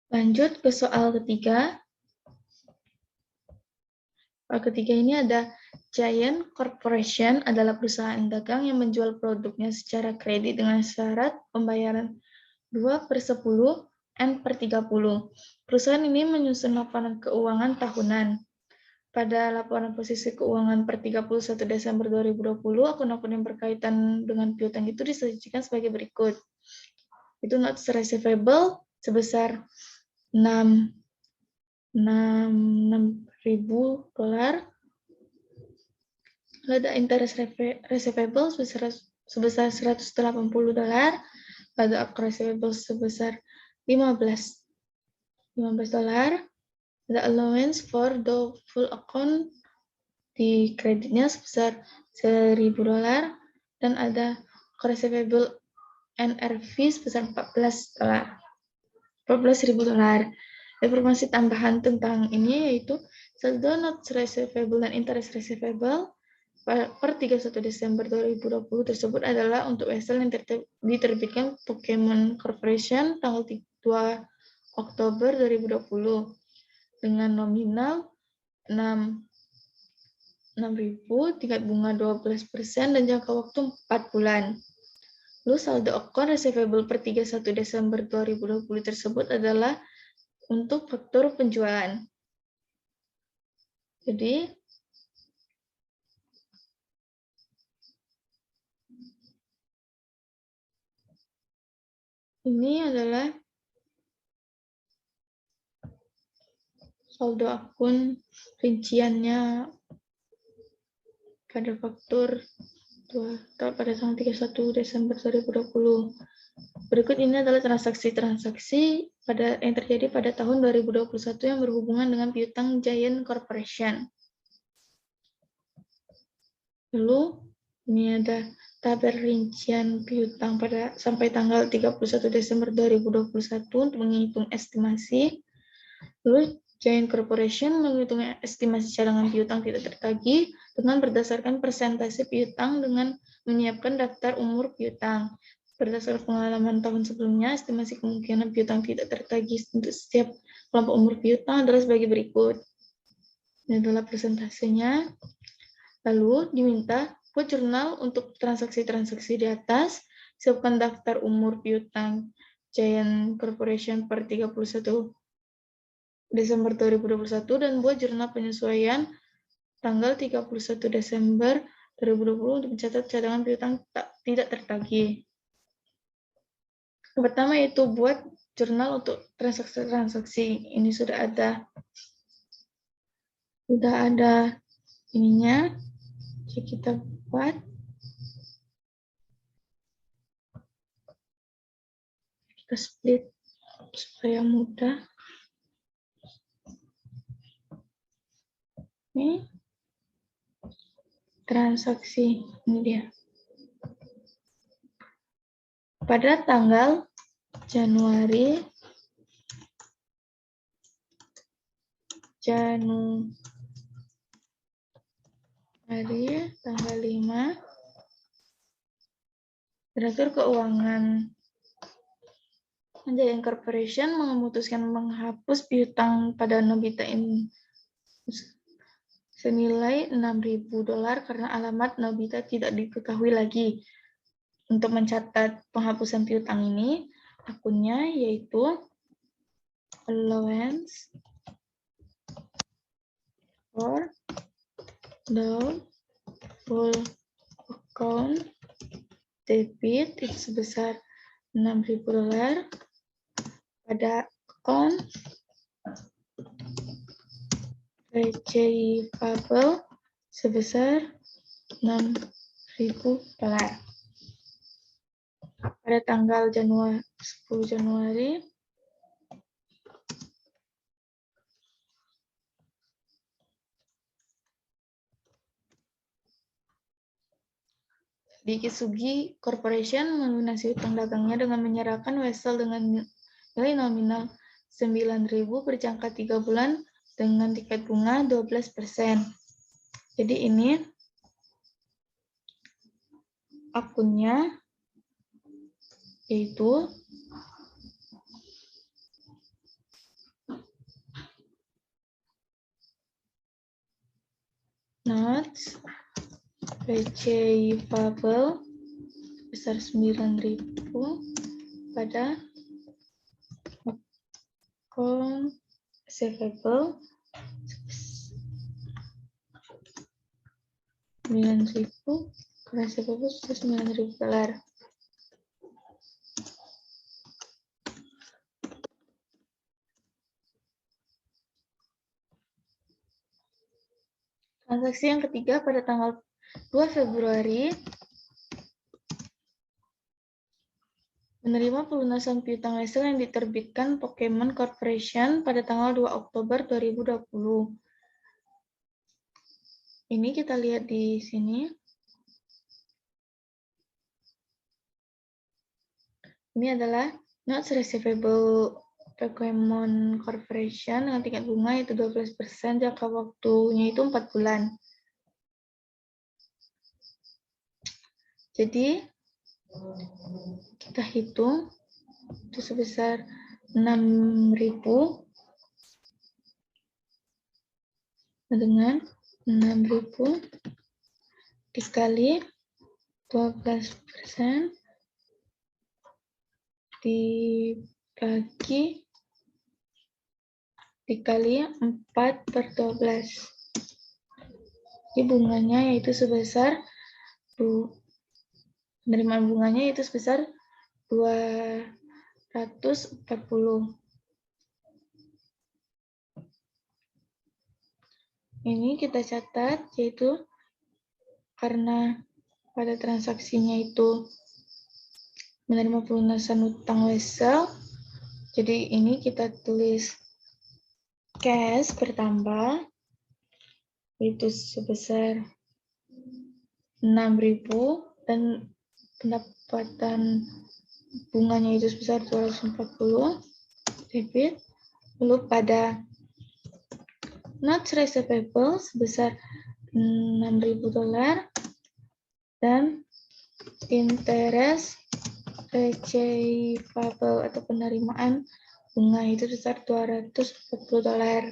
Lanjut ke soal ketiga. Soal ketiga ini ada Giant Corporation adalah perusahaan dagang yang menjual produknya secara kredit dengan syarat pembayaran 2/10 N/30. Perusahaan ini menyusun laporan keuangan tahunan. Pada laporan posisi keuangan per 31 Desember 2020, akun-akun yang berkaitan dengan piutang itu disajikan sebagai berikut. Itu notes receivable sebesar $6.000. Lalu ada interest receivable sebesar $180. Lalu account receivable sebesar $15. Ada allowance for doubtful account di kreditnya sebesar $1.000 dan ada account receivable NRV sebesar $14.000. Informasi tambahan tentang ini yaitu saldo notes receivable dan interest receivable per 31 Desember 2020 tersebut adalah untuk vessel yang diterbitkan Pokemon Corporation tanggal 2 Oktober 2020 dengan nominal 6.000, tingkat bunga 12% dan jangka waktu 4 bulan. Lalu saldo account receivable per 31 Desember 2020 tersebut adalah untuk faktur penjualan. Jadi ini adalah saldo akun rinciannya pada faktur pada tanggal 31 Desember 2020. Berikut ini adalah transaksi-transaksi yang terjadi pada tahun 2021 yang berhubungan dengan piutang Giant Corporation. Lalu ini ada tabel rincian piutang sampai tanggal 31 Desember 2021 untuk menghitung estimasi. Lalu Giant Corporation menghitung estimasi cadangan piutang tidak tertagih dengan berdasarkan persentase piutang dengan menyiapkan daftar umur piutang. Berdasarkan pengalaman tahun sebelumnya, estimasi kemungkinan piutang tidak tertagih untuk setiap kelompok umur piutang adalah sebagai berikut. Ini adalah persentasenya. Lalu diminta buat jurnal untuk transaksi-transaksi di atas, siapkan daftar umur piutang Giant Corporation per 31 Desember 2021 dan buat jurnal penyesuaian tanggal 31 Desember 2020 untuk mencatat cadangan piutang tidak tertagih. Yang pertama yaitu buat jurnal untuk transaksi-transaksi. Ini sudah ada ininya. Jadi kita buat. Kita split supaya mudah. Ini transaksi, ini dia. Pada tanggal Januari tanggal 5, Direktur Keuangan Giant Corporation memutuskan menghapus piutang pada Nobita senilai $6.000 karena alamat Nobita tidak diketahui lagi. Untuk mencatat penghapusan piutang ini, akunnya yaitu allowance for doubtful account debit itu sebesar $6.000 pada account receivable sebesar $6.000. Pada tanggal 10 Januari di Kisugi Corporation melunasi utang dagangnya dengan menyerahkan vessel dengan nilai nominal 9.000 berjangka 3 bulan dengan tingkat bunga 12%. Jadi ini akunnya yaitu receivable besar 9.000 pada account receivable 9.000, receivable $9.000. Transaksi yang ketiga pada tanggal 2 Februari menerima pelunasan piutang wesel yang diterbitkan Pokemon Corporation pada tanggal 2 Oktober 2020. Ini kita lihat di sini. Ini adalah notes receivable Pokemon Corporation dengan tingkat bunga itu 12%, jangka waktunya itu 4 bulan. Jadi, kita hitung itu sebesar 6.000 dengan 6.000 dikali 12% dikali 4/12. Jadi bunganya yaitu sebesar penerimaan bunganya itu sebesar 240. Ini kita catat, yaitu karena pada transaksinya itu menerima pelunasan utang wesel, jadi ini kita tulis cash bertambah, itu sebesar 6.000 dan pendapatan bunganya itu sebesar 240 debit. Lalu pada notes receivable sebesar $6.000 dan interest receivable atau penerimaan bunga itu sebesar $240.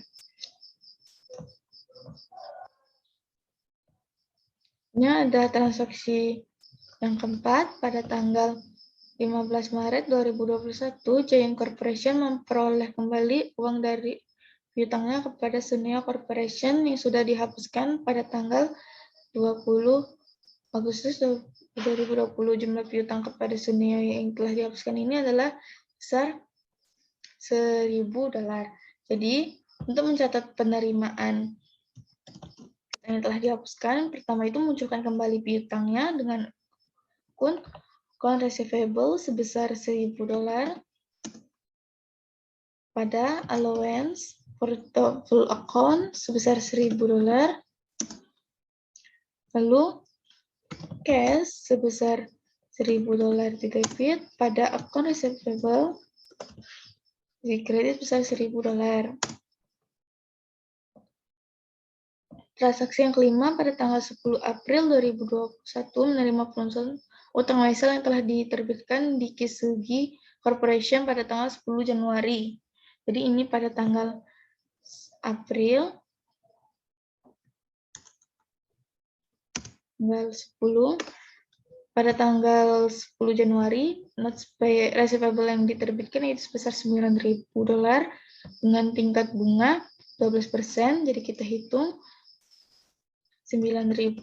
Ini ada transaksi yang keempat pada tanggal 15 Maret 2021, Giant Corporation memperoleh kembali uang dari piutangnya kepada Suneyo Corporation yang sudah dihapuskan pada tanggal 20 Agustus 2020. Jumlah piutang kepada Suneyo yang telah dihapuskan ini adalah besar $1.000. Jadi, untuk mencatat penerimaan yang telah dihapuskan, pertama itu munculkan kembali piutangnya dengan account receivable sebesar $1.000 pada allowance for full account sebesar $1.000, lalu cash sebesar $1.000 didebit pada account receivable di kredit sebesar $1.000. Transaksi yang kelima pada tanggal 10 April 2021 menerima pelunasan utang wesel yang telah diterbitkan di Kisugi Corporation pada tanggal 10 Januari. Jadi ini pada tanggal April tanggal 10 pada tanggal 10 Januari notes receivable yang diterbitkan itu sebesar $9.000 dengan tingkat bunga 12%. Jadi kita hitung 9.000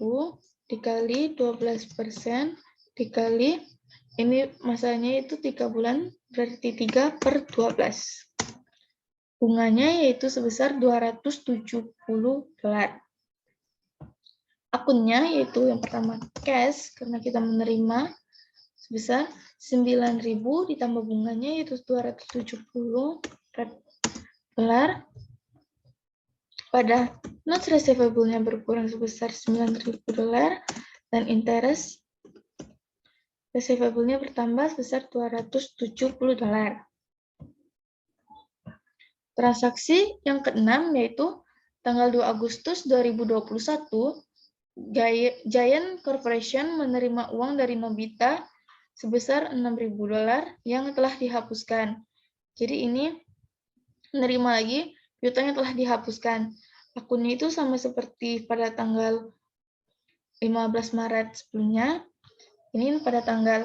dikali 12% dikali, ini masanya itu 3 bulan, berarti 3/12. Bunganya yaitu sebesar $270. Akunnya yaitu yang pertama cash, karena kita menerima sebesar 9.000 ditambah bunganya yaitu $270. Pada notes receivable-nya berkurang sebesar $9.000 dan interest receivable-nya bertambah sebesar $270. Transaksi yang keenam yaitu tanggal 2 Agustus 2021, Giant Corporation menerima uang dari Nobita sebesar $6.000 yang telah dihapuskan. Jadi ini menerima lagi piutang yang telah dihapuskan. Akunnya itu sama seperti pada tanggal 15 Maret sebelumnya. Ini pada tanggal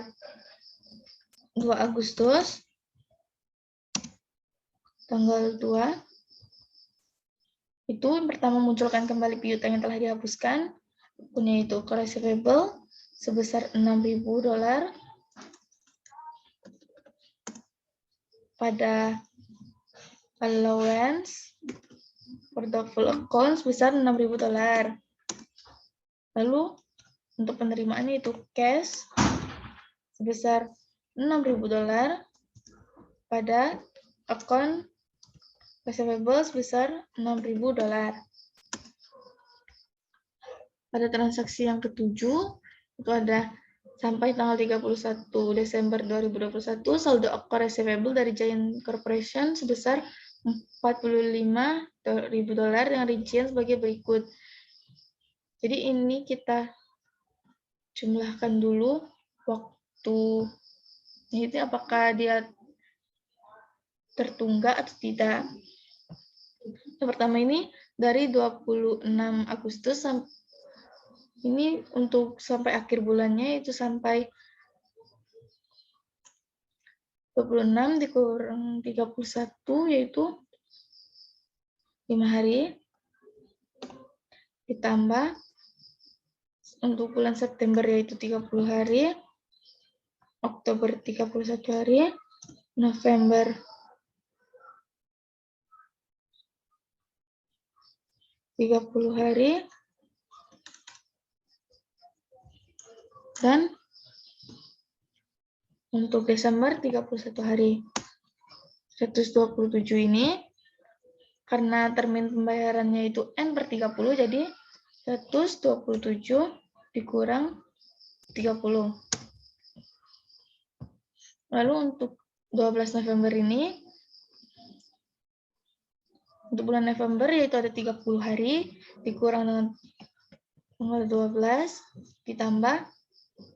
2 Agustus, tanggal 2, itu yang pertama munculkan kembali piutang yang telah dihapuskan, punya itu receivable sebesar $6.000 pada allowance for doubtful account sebesar $6.000. Lalu untuk penerimaannya itu cash sebesar $6.000 pada account receivable sebesar $6.000. Pada transaksi yang ketujuh, itu ada sampai tanggal 31 Desember 2021, saldo account receivable dari Giant Corporation sebesar $45.000 dengan rincian sebagai berikut. Jadi ini kita jumlahkan dulu waktu ini apakah dia tertunggak atau tidak. Yang pertama ini dari 26 Agustus ini untuk sampai akhir bulannya itu sampai 26 dikurang 31 yaitu 5 hari, ditambah untuk bulan September yaitu 30 hari, Oktober 31 hari, November 30 hari, dan untuk Desember 31 hari. 127 ini karena termin pembayarannya itu N/30, jadi 127 dikurang 30. Lalu untuk 12 November ini, untuk bulan November yaitu ada 30 hari, dikurang dengan tanggal 12, ditambah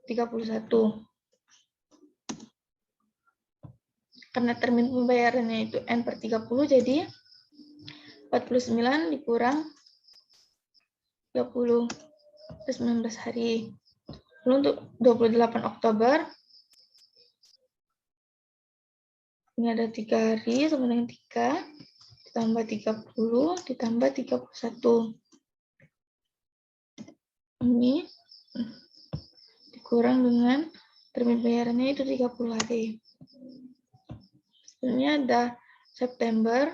31. Karena termin pembayarannya itu N/30, jadi 49 dikurang 30, 19 hari. Lalu untuk 28 Oktober, ini ada 3 hari sama dengan 3, ditambah 30, ditambah 31. Ini dikurang dengan termin bayarannya itu 30 hari. Ini ada September,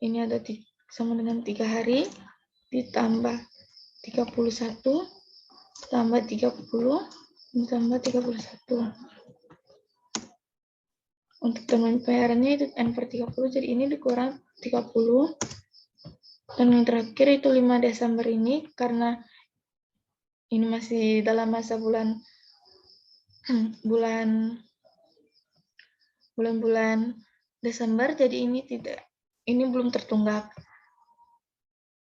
ini ada sama dengan 3 hari, ditambah 31, ditambah 30, ditambah 31. Untuk termin bayarannya itu N/30, jadi ini dikurang 30. Dan yang terakhir itu 5 Desember ini, karena ini masih dalam masa bulan-bulan Desember, jadi ini belum tertunggak.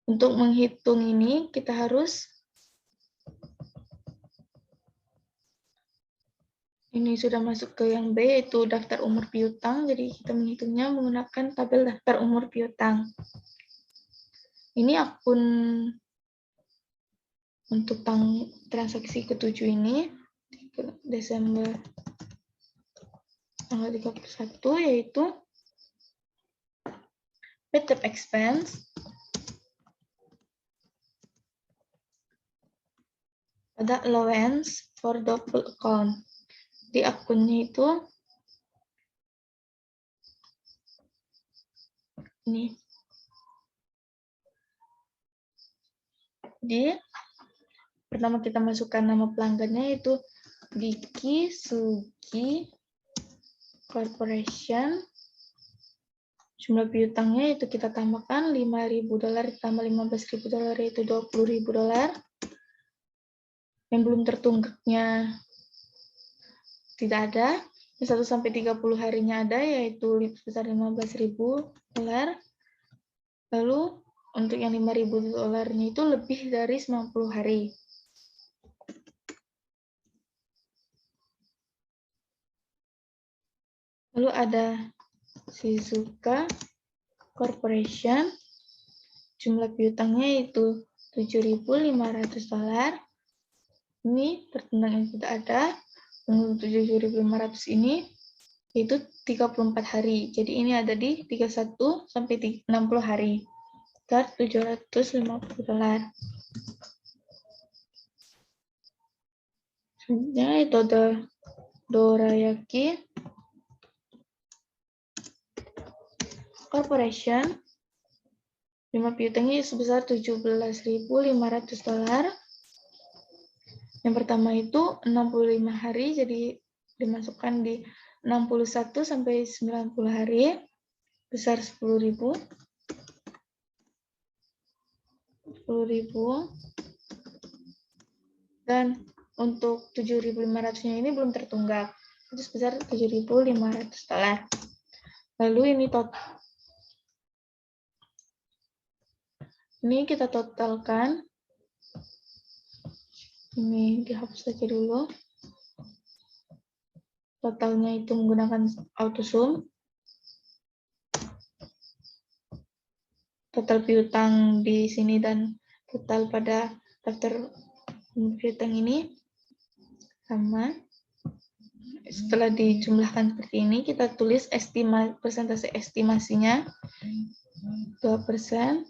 Untuk menghitung ini kita harus ini sudah masuk ke yang B, yaitu daftar umur piutang. Jadi kita menghitungnya menggunakan tabel daftar umur piutang. Ini akun untuk transaksi ke-7 ini Desember tanggal 31 yaitu paid expense ada allowance for doubtful account. Di akunnya itu ini. Jadi pertama kita masukkan nama pelanggannya itu Giki Sugi Corporation. Jumlah piutangnya itu kita tambahkan $5.000 ditambah $15.000 yaitu $20.000. Yang belum tertunggaknya tidak ada. Yang 1 sampai 30 harinya ada yaitu sebesar $15.000. Lalu untuk yang $5.000-nya itu lebih dari 90 hari. Lalu ada Shizuka Corporation, jumlah piutangnya itu $7.500. Ini tertendang yang tidak ada. Untuk 7.500 ini itu 34 hari. Jadi ini ada di 31 sampai 60 hari. Sekitar $750. Selanjutnya itu ada Dorayaki Corporation. 5 piutangnya sebesar $17.500. Yang pertama itu 65 hari, jadi dimasukkan di 61 sampai 90 hari, besar 10.000. 10.000. Dan untuk 7.500-nya ini belum tertunggak. Itu sebesar $7.500. Lalu ini kita totalkan. Ini dihapus saja dulu. Totalnya itu menggunakan AutoSum. Total piutang di sini dan total pada daftar piutang ini sama. Setelah dijumlahkan seperti ini, kita tulis persentase estimasinya 2%,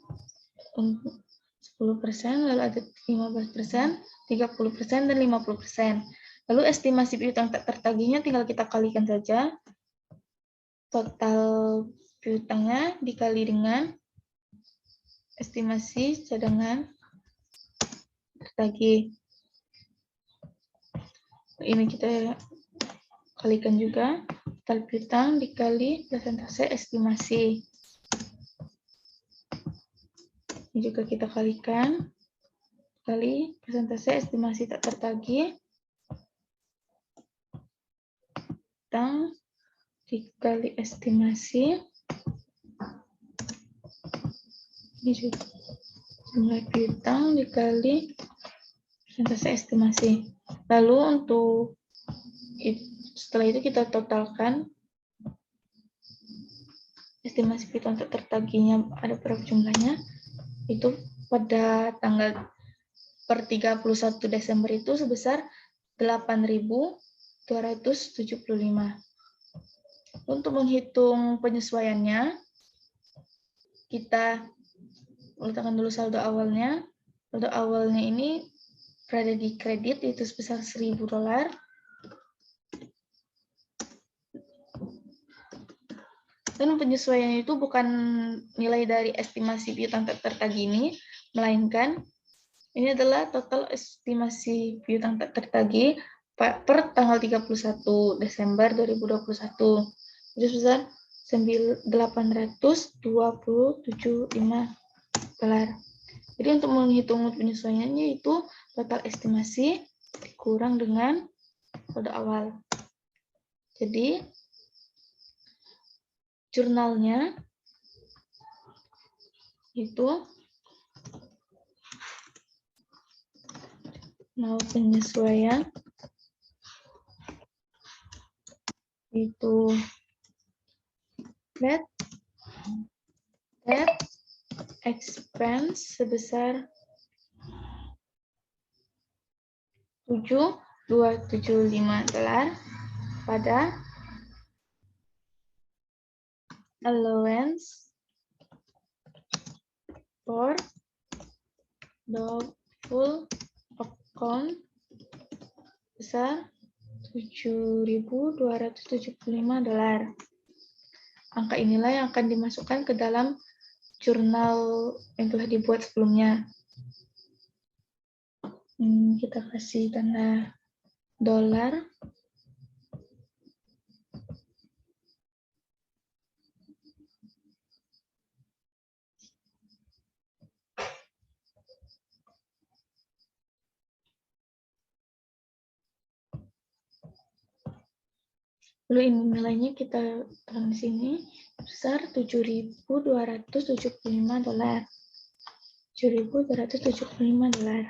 10%, lalu ada 15%, 30%, dan 50%. Lalu estimasi piutang tak tertagihnya tinggal kita kalikan saja. Total piutangnya dikali dengan estimasi cadangan tertagih. Ini kita kalikan juga. Total piutang dikali persentase estimasi. Ini juga kita kalikan. Kali persentase estimasi tak tertagih. Piutang dikali estimasi. Ini juga jumlah piutang dikali persentase estimasi. Lalu untuk setelah itu kita totalkan estimasi piutang tak tertagihnya ada berapa jumlahnya. Itu pada tanggal per 31 Desember itu sebesar 8.275. Untuk menghitung penyesuaiannya, kita letakkan dulu saldo awalnya. Saldo awalnya ini berada di kredit, yaitu sebesar $1.000. Dan penyesuaian itu bukan nilai dari estimasi piutang tak tertagih ini, melainkan ini adalah total estimasi piutang tak tertagih per tanggal 31 Desember 2021. Itu sebesar $827.5. Jadi untuk menghitung penyesuaiannya itu total estimasi dikurang dengan saldo awal. Jadi jurnalnya itu penyesuaian itu net expense sebesar $7.275 pada allowance for doubtful account besar $7.275. Angka inilah yang akan dimasukkan ke dalam jurnal yang telah dibuat sebelumnya. Kita kasih tanda dolar. Lalu ini nilainya kita taruh di sini besar $7.275. $7.275.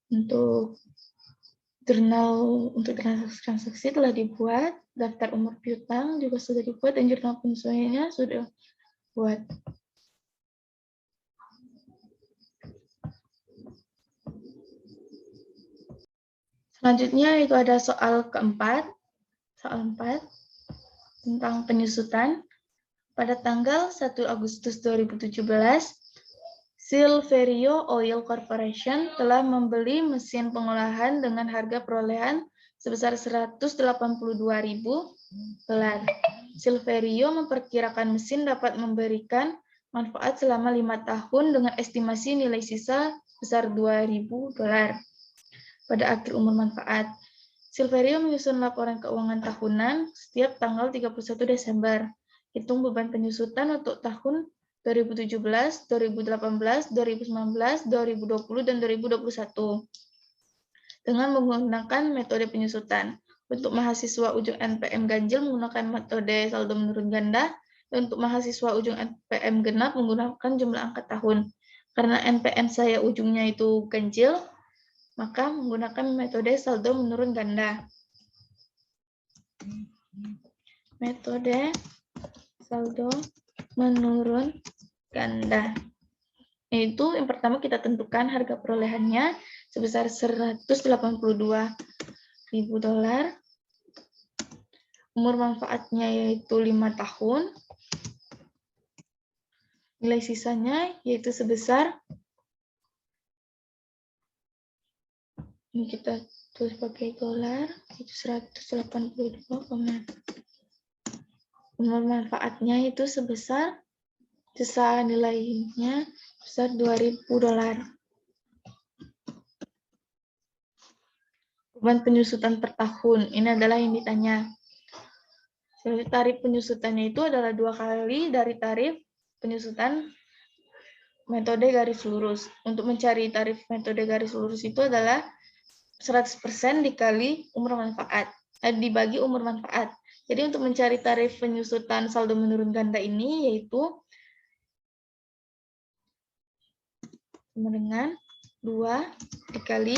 Untuk Jurnal untuk transaksi telah dibuat, daftar umur piutang juga sudah dibuat, dan jurnal penyesuaiannya sudah buat. Selanjutnya itu ada soal keempat, soal 4 tentang penyusutan. Pada tanggal 1 Agustus 2017, Silverio Oil Corporation telah membeli mesin pengolahan dengan harga perolehan sebesar $182.000. Silverio memperkirakan mesin dapat memberikan manfaat selama 5 tahun dengan estimasi nilai sisa besar $2.000. Pada akhir umur manfaat, Silverio menyusun laporan keuangan tahunan setiap tanggal 31 Desember. Hitung beban penyusutan untuk tahun 2017, 2018, 2019, 2020, dan 2021 dengan menggunakan metode penyusutan. Untuk mahasiswa ujung NPM ganjil menggunakan metode saldo menurun ganda, dan untuk mahasiswa ujung NPM genap menggunakan jumlah angka tahun. Karena NPM saya ujungnya itu ganjil, maka menggunakan metode saldo menurun ganda. Metode saldo menurun ganda. Yaitu yang pertama kita tentukan harga perolehannya sebesar $182.000. Umur manfaatnya yaitu 5 tahun. Nilai sisanya yaitu sebesar, ini kita tulis pakai dolar, itu 182, umur manfaatnya itu sebesar, sisa nilainya sebesar $2.000. Beban penyusutan per tahun, ini adalah yang ditanya. Tarif penyusutannya itu adalah 2 kali dari tarif penyusutan metode garis lurus. Untuk mencari tarif metode garis lurus itu adalah 100% dikali umur manfaat, dibagi umur manfaat. Jadi untuk mencari tarif penyusutan saldo menurun ganda ini yaitu sama dengan 2 dikali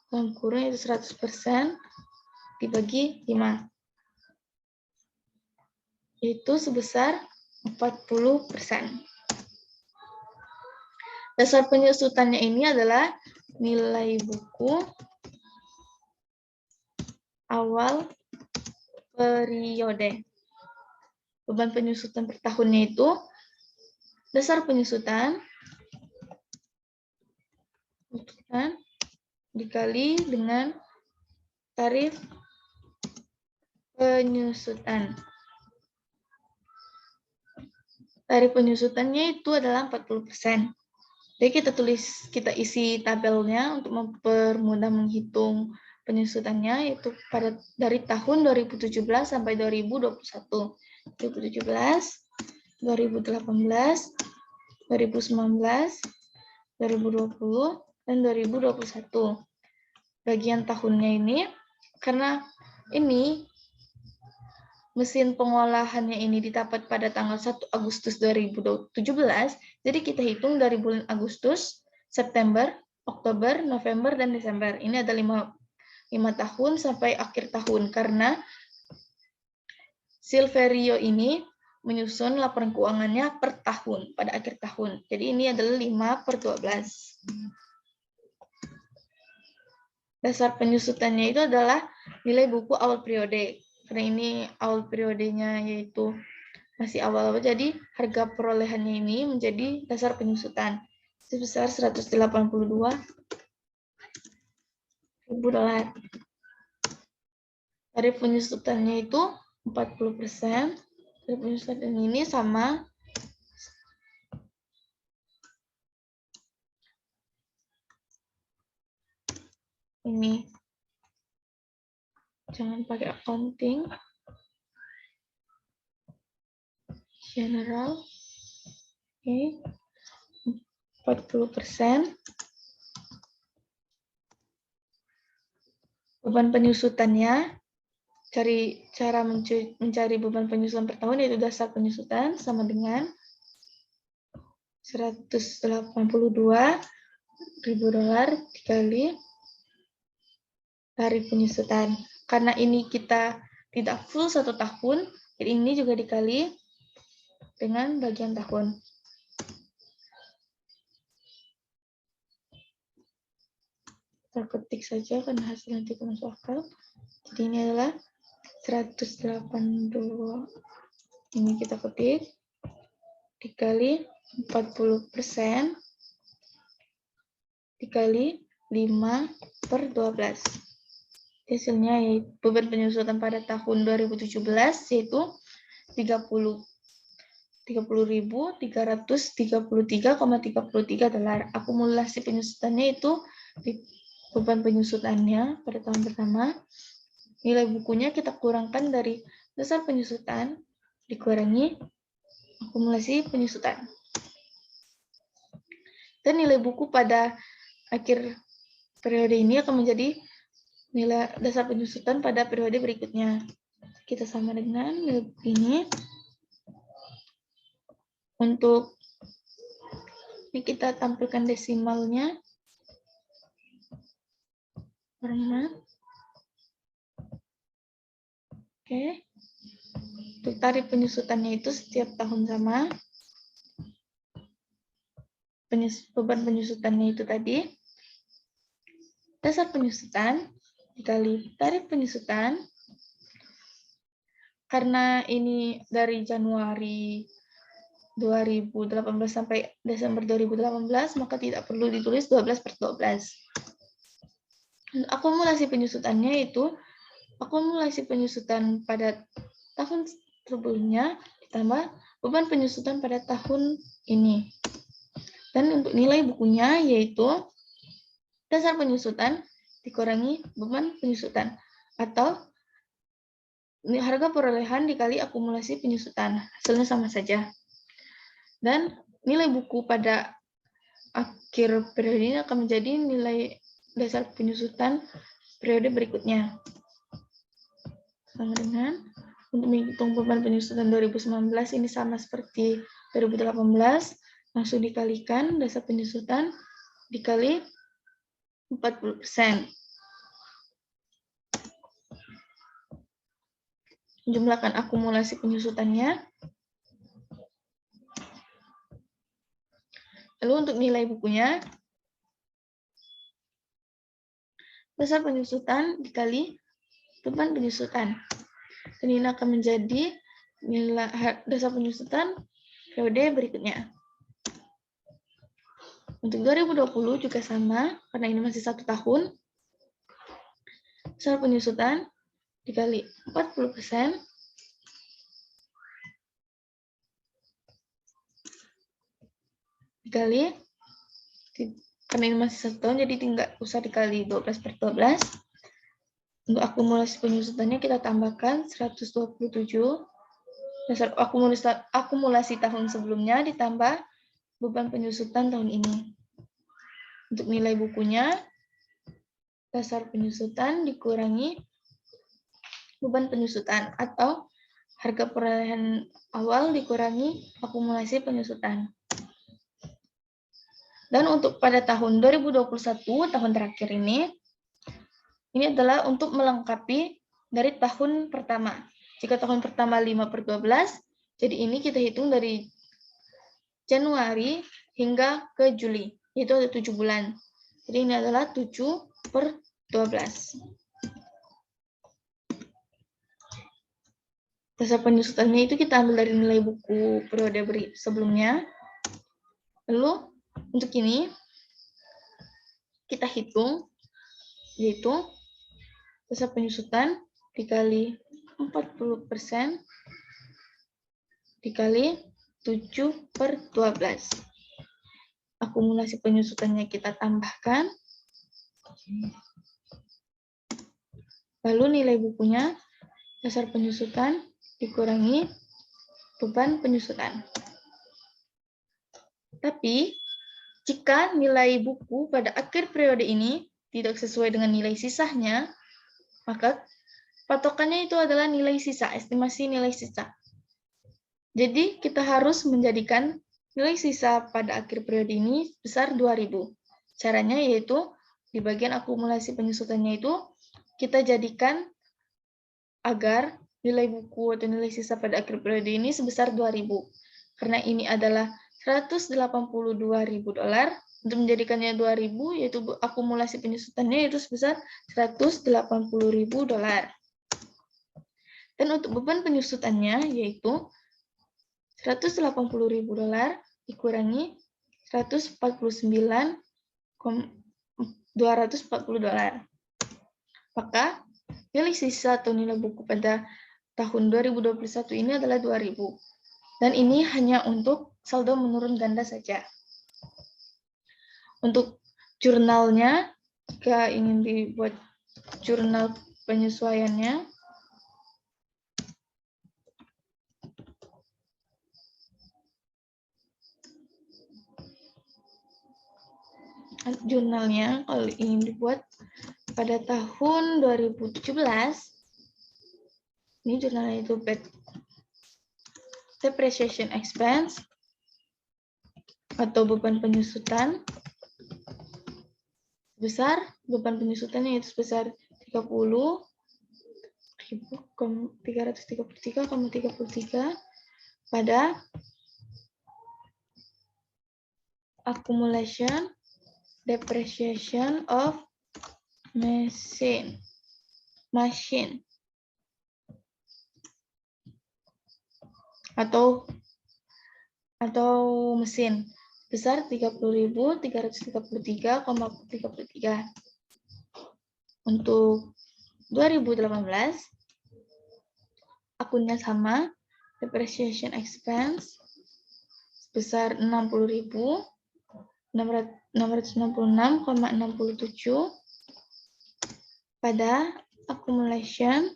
dalam kurung itu 100% dibagi 5. Yaitu sebesar 40%. Dasar penyusutannya ini adalah nilai buku awal periode. Beban penyusutan per tahunnya itu dasar penyusutan dikali dengan tarif penyusutan. Tarif penyusutannya itu adalah 40%. Jadi kita isi tabelnya untuk mempermudah menghitung penyusutannya, yaitu dari tahun 2017 sampai 2021. 2017, 2018, 2019, 2020, dan 2021. Bagian tahunnya ini, karena ini mesin pengolahannya ini didapat pada tanggal 1 Agustus 2017, jadi kita hitung dari bulan Agustus, September, Oktober, November, dan Desember. Ini ada 5 tahun sampai akhir tahun, karena Silverio ini menyusun laporan keuangannya per tahun, pada akhir tahun. Jadi ini adalah 5/12. Dasar penyusutannya itu adalah nilai buku awal periode. Karena ini awal periodenya yaitu masih awal-awal, jadi harga perolehannya ini menjadi dasar penyusutan sebesar $182.000. Tarif penyusutannya itu 40%. Tarif penyusutan ini sama ini. Jangan pakai accounting. General. Oke. 40%. Beban penyusutannya, cara mencari beban penyusutan per tahun yaitu dasar penyusutan sama dengan $182.000 dikali tarif penyusutan. Karena ini kita tidak full 1 tahun, jadi ini juga dikali dengan bagian tahun. Kita ketik saja karena hasilnya tidak masuk akal. Jadi ini adalah 182. Ini kita ketik dikali 40% dikali 5/12. Hasilnya yaitu beban penyusutan pada tahun 2017 yaitu 30.333,33 dolar. Akumulasi penyusutannya itu beban penyusutannya pada tahun pertama. Nilai bukunya kita kurangkan dari dasar penyusutan dikurangi akumulasi penyusutan. Dan nilai buku pada akhir periode ini akan menjadi nilai dasar penyusutan pada periode berikutnya. Kita sama dengan nilai buku ini. Untuk ini kita tampilkan desimalnya. Karena oke. Untuk tarif penyusutannya itu setiap tahun sama. Beban penyusutannya itu tadi. Dasar penyusutan dikali tarif penyusutan. Karena ini dari Januari 2018 sampai Desember 2018, maka tidak perlu ditulis 12/12. Akumulasi penyusutannya itu akumulasi penyusutan pada tahun sebelumnya ditambah beban penyusutan pada tahun ini. Dan untuk nilai bukunya yaitu dasar penyusutan dikurangi beban penyusutan atau harga perolehan dikali akumulasi penyusutan. Hasilnya sama saja. Dan nilai buku pada akhir periode ini akan menjadi nilai dasar penyusutan periode berikutnya. Sama dengan untuk menghitung beban penyusutan 2019 ini sama seperti 2018, langsung dikalikan dasar penyusutan dikali 40%. Jumlahkan akumulasi penyusutannya. Lalu untuk nilai bukunya, dasar penyusutan dikali beban penyusutan. Dan ini akan menjadi nilai dasar penyusutan periode berikutnya. Untuk 2020 juga sama, karena ini masih 1 tahun. Dasar penyusutan dikali 40%. Dikali, karena ini masih 1 tahun, jadi tinggal usah dikali 12/12. Untuk akumulasi penyusutannya kita tambahkan 127. Dasar akumulasi tahun sebelumnya ditambah beban penyusutan tahun ini. Untuk nilai bukunya, dasar penyusutan dikurangi beban penyusutan atau harga perolehan awal dikurangi akumulasi penyusutan. Dan untuk pada tahun 2021, tahun terakhir ini adalah untuk melengkapi dari tahun pertama. Jika tahun pertama 5/12, jadi ini kita hitung dari Januari hingga ke Juli, yaitu ada 7 bulan. Jadi ini adalah 7/12. Dasar penyusutannya itu kita ambil dari nilai buku periode sebelumnya. Lalu untuk ini kita hitung, yaitu dasar penyusutan dikali 40% dikali 7/12. Akumulasi penyusutannya kita tambahkan. Lalu nilai bukunya, dasar penyusutan dikurangi beban penyusutan. Tapi, jika nilai buku pada akhir periode ini tidak sesuai dengan nilai sisanya, maka patokannya itu adalah nilai sisa, estimasi nilai sisa. Jadi, kita harus menjadikan nilai sisa pada akhir periode ini besar 2.000. Caranya yaitu di bagian akumulasi penyusutannya itu kita jadikan agar nilai buku atau nilai sisa pada akhir periode ini sebesar 2.000. Karena ini adalah $182.000, untuk menjadikannya 2.000, yaitu akumulasi penyusutannya itu sebesar $180.000. Dan untuk beban penyusutannya yaitu $180.000 dikurangi $149.240. Maka nilai sisa atau nilai buku pada tahun 2021 ini adalah 2.000. Dan ini hanya untuk saldo menurun ganda saja. Untuk jurnalnya, jika ingin dibuat jurnal penyesuaiannya, kalau ingin dibuat pada tahun 2017, ini jurnalnya itu depreciation expense atau beban penyusutan besar, beban penyusutannya itu sebesar 30.333,33 pada accumulation depreciation of machine atau mesin besar 30.333,33. Untuk 2018 akunnya sama, depreciation expense sebesar 60.666,67 pada accumulation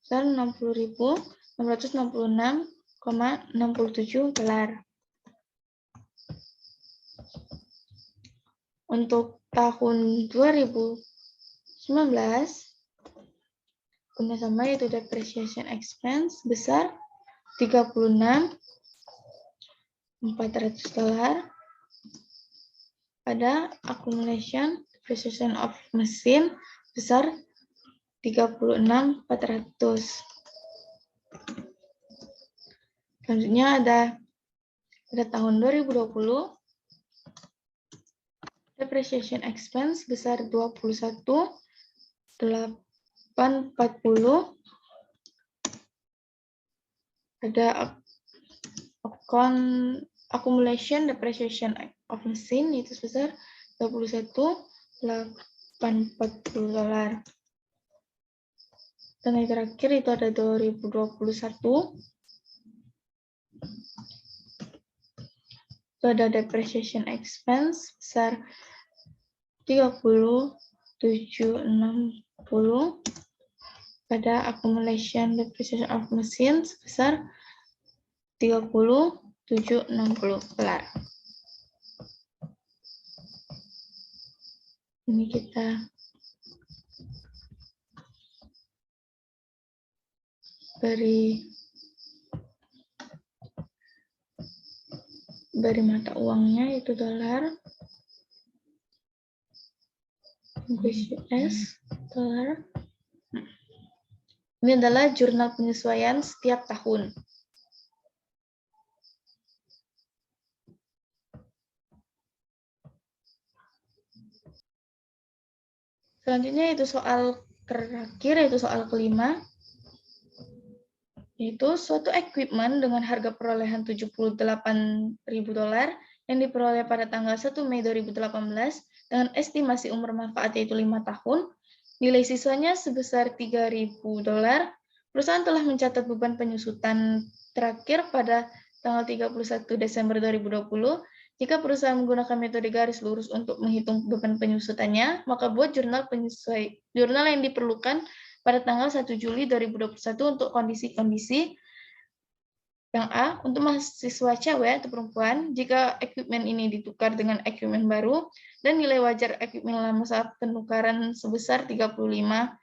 sebesar 60.666,67 $. Untuk tahun 2019 punya sama, yaitu depreciation expense besar $36.400 pada accumulation depreciation of machine besar $36.400. Selanjutnya ada pada tahun 2020 depreciation expense besar $21.840 ada accumulation depreciation of machine itu sebesar $21.840. Dan yang terakhir itu ada 2021. Itu ada depreciation expense besar $30.760 pada accumulation depreciation of machine sebesar $30.760. Ini kita beri mata uangnya itu dolar, US dolar. Ini adalah jurnal penyesuaian setiap tahun. Selanjutnya itu soal terakhir, yaitu soal kelima. Yaitu suatu equipment dengan harga perolehan $78.000 yang diperoleh pada tanggal 1 Mei 2018 dengan estimasi umur manfaat yaitu 5 tahun, nilai siswanya sebesar $3.000. Perusahaan telah mencatat beban penyusutan terakhir pada tanggal 31 Desember 2020. Jika perusahaan menggunakan metode garis lurus untuk menghitung beban penyusutannya, maka buat jurnal yang diperlukan pada tanggal 1 Juli 2021 untuk kondisi-kondisi yang A, untuk mahasiswa cewek atau perempuan, jika equipment ini ditukar dengan equipment baru, dan nilai wajar equipment lama saat penukaran sebesar $35.000.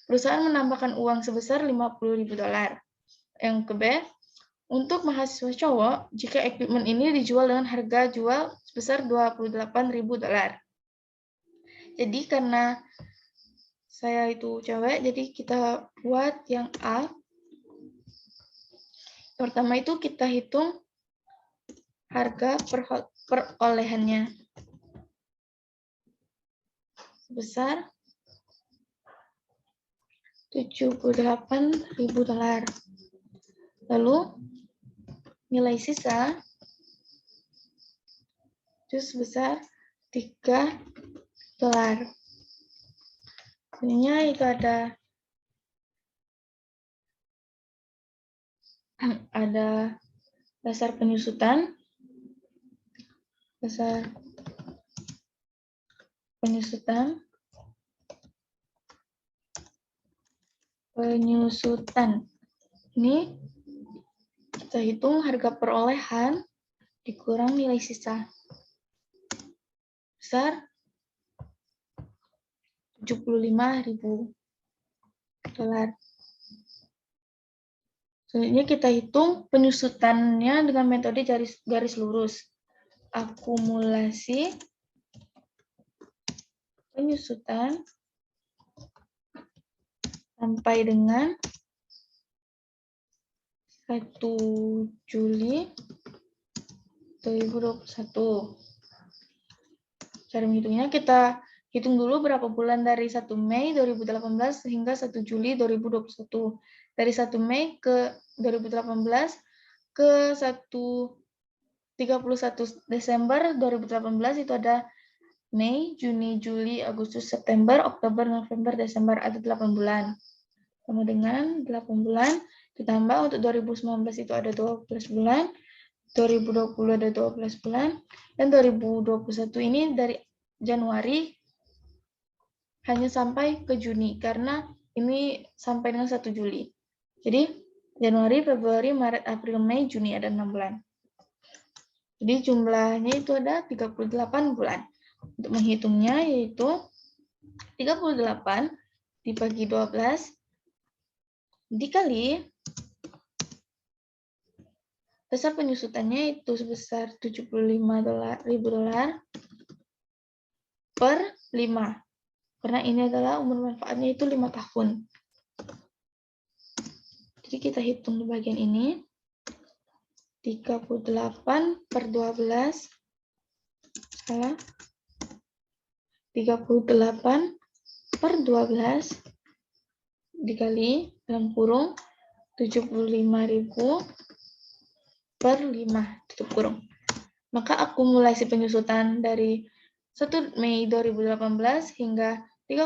Perusahaan menambahkan uang sebesar $50.000. Yang ke B, untuk mahasiswa cowok, jika equipment ini dijual dengan harga jual sebesar $28.000. Jadi karena saya itu cewek, jadi kita buat yang A. Pertama itu kita hitung harga perolehannya sebesar $78.000. Lalu nilai sisa itu sebesar $3. Sebenarnya itu ada dasar penyusutan, Ini kita hitung harga perolehan dikurang nilai sisa besar $75.000. Selanjutnya kita hitung penyusutannya dengan metode garis lurus. Akumulasi penyusutan sampai dengan 1 Juli 2021. Cara menghitungnya kita hitung dulu berapa bulan dari 1 Mei 2018 hingga 1 Juli 2021. Dari 1 Mei ke 2018 ke 31 Desember 2018 itu ada Mei, Juni, Juli, Agustus, September, Oktober, November, Desember, ada 8 bulan. Sama dengan 8 bulan ditambah untuk 2019 itu ada 12 bulan, 2020 ada 12 bulan, dan 2021 ini dari Januari hanya sampai ke Juni, karena ini sampai dengan 1 Juli. Jadi, Januari, Februari, Maret, April, Mei, Juni ada 6 bulan. Jadi, jumlahnya itu ada 38 bulan. Untuk menghitungnya yaitu 38 dibagi 12 dikali dasar penyusutannya itu sebesar $75.000 per 5. Karena ini adalah umur manfaatnya itu 5 tahun. Jadi kita hitung di bagian ini. 38 per 12. Salah. 38 per 12 dikali dalam kurung 75.000 per 5 tutup kurung. Maka akumulasi penyusutan dari 1 Mei 2018 hingga 1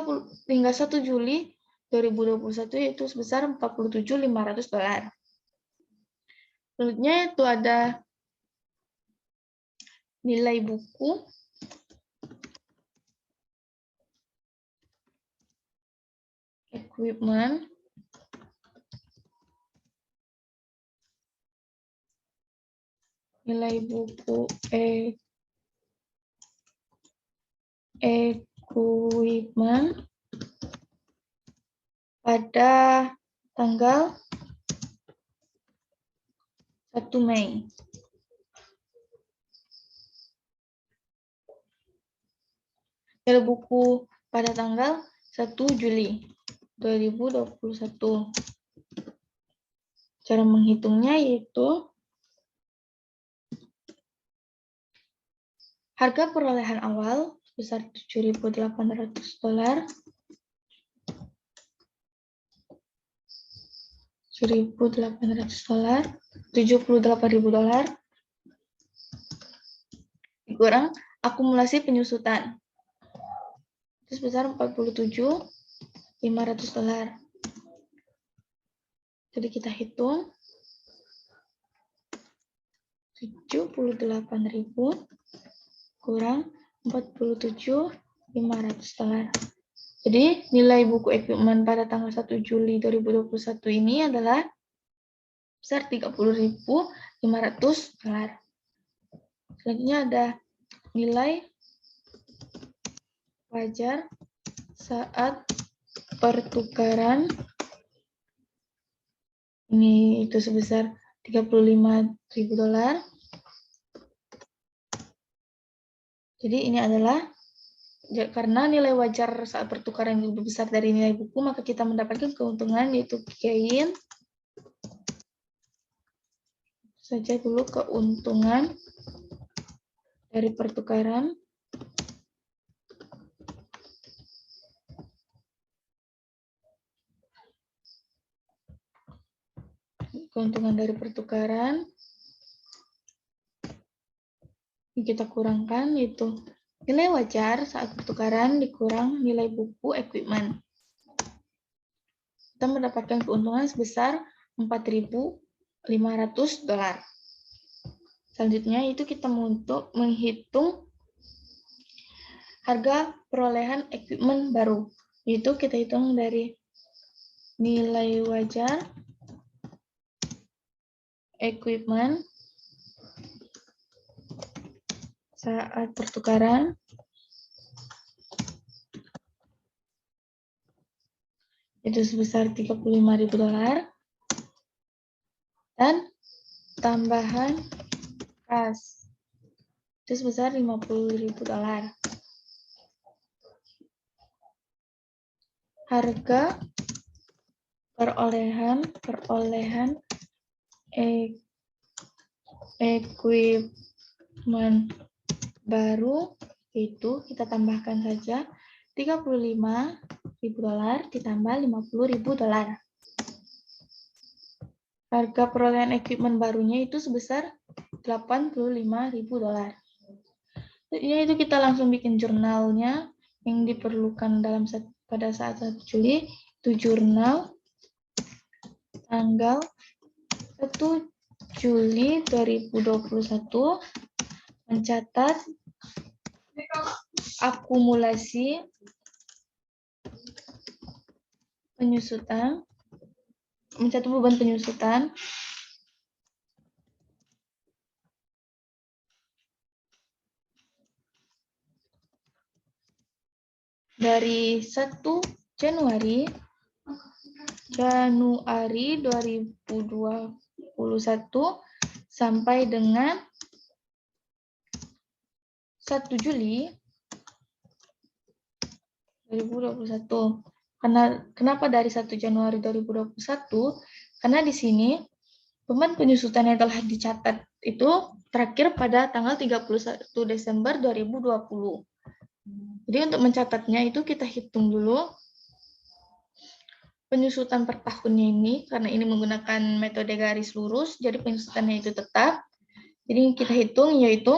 Juli 2021 yaitu sebesar $47.500. Selanjutnya itu ada nilai buku equipment pada tanggal 1 Mei. Nilai buku pada tanggal 1 Juli 2021. Cara menghitungnya yaitu harga perolehan awal sebesar $7.800. $78.000 dikurang akumulasi penyusutan itu sebesar $47.500. Jadi kita hitung 78.000 kurang $47.500. Jadi nilai buku equipment pada tanggal 1 Juli 2021 ini adalah besar $30.500. Selanjutnya ada nilai wajar saat pertukaran. Ini itu sebesar $35.000. Jadi ini adalah karena nilai wajar saat pertukaran lebih besar dari nilai buku, maka kita mendapatkan keuntungan yaitu gain. Saja dulu keuntungan dari pertukaran. Keuntungan dari pertukaran kita kurangkan yaitu nilai wajar saat pertukaran dikurang nilai buku equipment. Kita mendapatkan keuntungan sebesar $4.500. Selanjutnya itu kita untuk menghitung harga perolehan equipment baru. Itu kita hitung dari nilai wajar equipment saat pertukaran itu sebesar $35.000 dan tambahan kas itu sebesar $50.000. Harga perolehan equipment baru itu kita tambahkan saja $35.000 ditambah $50.000. Harga perolehan equipment barunya itu sebesar $85.000. Jadi itu kita langsung bikin jurnalnya yang diperlukan pada saat 1 Juli. Itu jurnal tanggal 1 Juli 2021 mencatat akumulasi penyusutan, mencatat beban penyusutan dari 1 Januari 2021 sampai dengan 1 Juli 2021. Kenapa dari 1 Januari 2021? Karena di sini beban penyusutan yang telah dicatat itu terakhir pada tanggal 31 Desember 2020. Jadi untuk mencatatnya itu kita hitung dulu penyusutan per tahunnya ini, karena ini menggunakan metode garis lurus, jadi penyusutannya itu tetap. Jadi kita hitung yaitu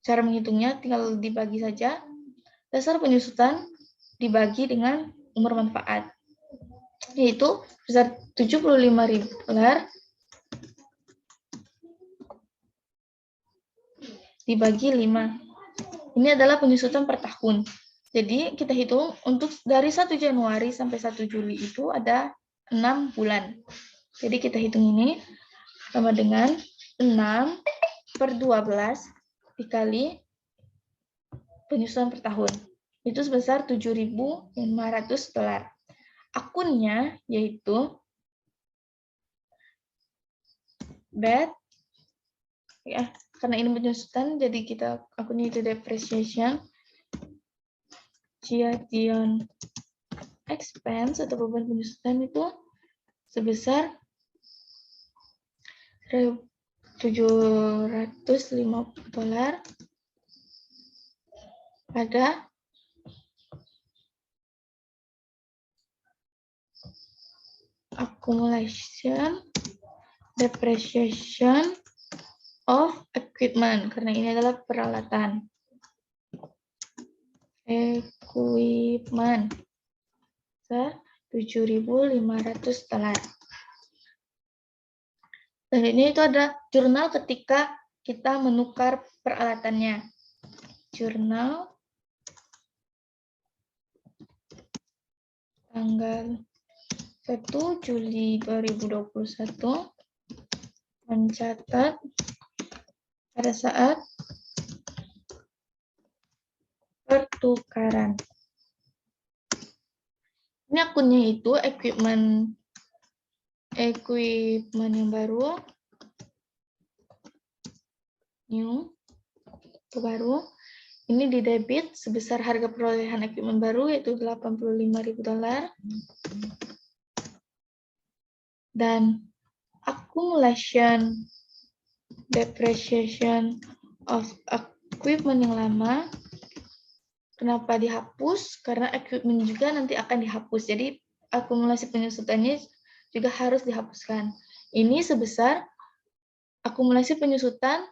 cara menghitungnya tinggal dibagi saja. Dasar penyusutan dibagi dengan umur manfaat, yaitu sebesar $75.000 dibagi 5. Ini adalah penyusutan per tahun. Jadi kita hitung untuk dari 1 Januari sampai 1 Juli itu ada 6 bulan. Jadi kita hitung ini sama dengan 6/12 dikali penyusutan per tahun. Itu sebesar $7.500. Akunnya yaitu debt, ya, karena ini penyusutan, jadi kita akunnya itu depreciation, expense atau beban penyusutan itu sebesar $750 pada accumulation depreciation of equipment, karena ini adalah peralatan. Equipment $7.500. Dan ini itu ada jurnal ketika kita menukar peralatannya. Jurnal tanggal 1 Juli 2021 mencatat pada saat pertukaran. Ini akunnya itu equipment yang baru, new, itu baru. Ini di debit sebesar harga perolehan equipment baru yaitu $85.000. Dan accumulation depreciation of equipment yang lama. Kenapa dihapus? Karena equipment juga nanti akan dihapus. Jadi akumulasi penyusutannya juga harus dihapuskan. Ini sebesar akumulasi penyusutan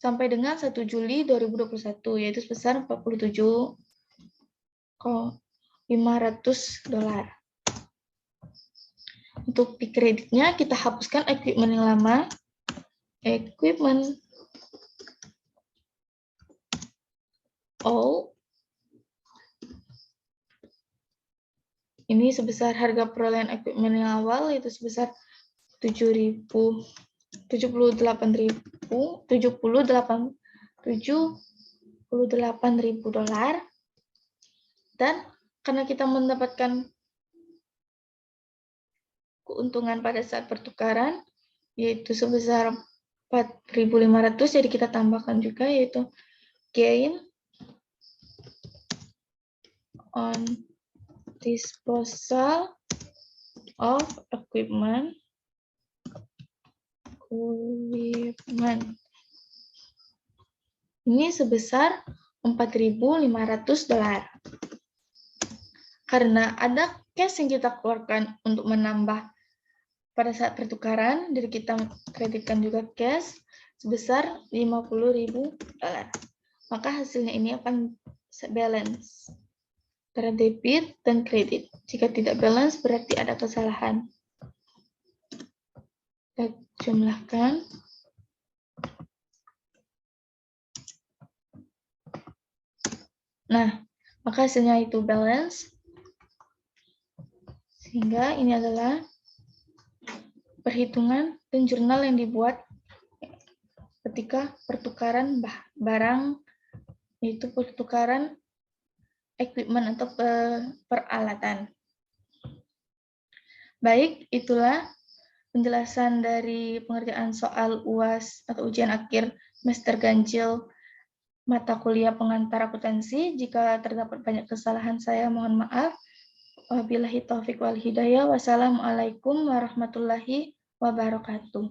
sampai dengan 1 Juli 2021, yaitu sebesar $47.500. Untuk peak kreditnya, kita hapuskan equipment yang lama. Equipment all. Ini sebesar harga perolehan equipment yang awal, yaitu sebesar $78.000. Dan karena kita mendapatkan keuntungan pada saat pertukaran, yaitu sebesar 4.500, jadi kita tambahkan juga, yaitu gain on disposal of equipment. Ini sebesar $4.500. Karena ada cash yang kita keluarkan untuk menambah pada saat pertukaran, jadi kita kreditkan juga cash sebesar $50.000. Maka hasilnya ini akan balance antara debit dan kredit. Jika tidak balance, berarti ada kesalahan. Kita jumlahkan. Nah, maka hasilnya itu balance. Sehingga ini adalah perhitungan dan jurnal yang dibuat ketika pertukaran barang, yaitu pertukaran equipment atau peralatan. Baik, itulah penjelasan dari pengerjaan soal UAS atau ujian akhir semester ganjil mata kuliah pengantar akuntansi. Jika terdapat banyak kesalahan, saya mohon maaf. Wabillahi taufiq wal hidayah. Wassalamualaikum warahmatullahi wabarakatuh.